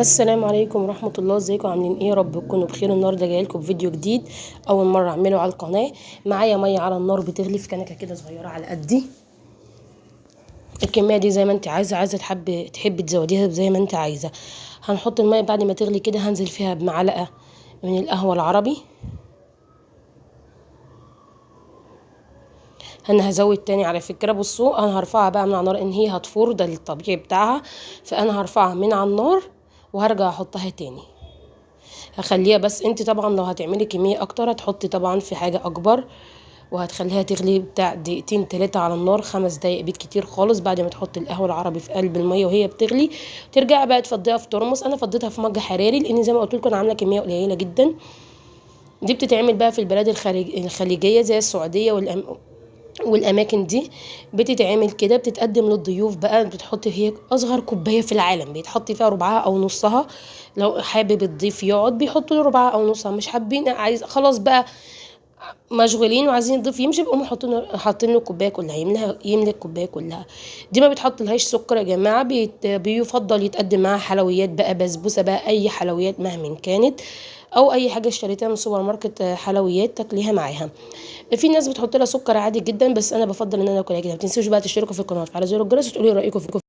السلام عليكم ورحمة الله. ازيكم عاملين ايه؟ يا رب تكونوا بخير. النهارده جايه لكم فيديو جديد، اول مرة اعمله على القناة. معايا مية على النار بتغلي في كنكة كده صغيرة على قدي. الكمية دي زي ما انت عايزة تحبي تزوديها زي ما انت عايزة. هنحط المية بعد ما تغلي كده، هنزل فيها بمعلقة من القهوة العربي. انا هزود تاني على فكرة. بصوا انا هرفعها بقى من على النار، ان هي هتفور، ده الطبيعي بتاعها. فانا هرفعها من على النار وهرجع احطها تاني. هخليها، بس انت طبعا لو هتعملي كمية اكتر هتحطي طبعا في حاجة اكبر، وهتخليها تغلي بتاع دقيقتين 3 على النار، 5 دقايق بالكتير خالص. بعد ما تحطي القهوة العربي في قلب المية وهي بتغلي، ترجعي بقى تفضيها في ترمس. انا فضيتها في مج حراري، لان زي ما قلت لكم انا عاملة كمية قليلة جدا. دي بتتعمل بقى في البلاد الخليجية زي السعودية والاماكن دي. بتتعمل كده، بتتقدم للضيوف بقى. بتحطي هي اصغر كوبايه في العالم، بيتحط فيها ربعها او نصها. لو حابب الضيف يقعد بيحطوا له ربعها او نصها، مش حابين عايز خلاص بقى مشغولين وعايزين الضيف يمشي، بيقوموا حاطين له الكوبايه كلها، يملى الكوبايه كلها. دي ما بتحط لهاش سكر يا جماعه. بيفضل يتقدم معاها حلويات بقى، بسبوسه بقى، اي حلويات مهما كانت، او اي حاجه اشتريتها من السوبر ماركت، حلويات تاكليها معاها. في ناس بتحط لها سكر عادي جدا، بس انا بفضل ان انا اكلها كده. ما تنسوش بقى تشتركوا في القناه وتفعلوا زر الجرس وتقولوا لي رايكم في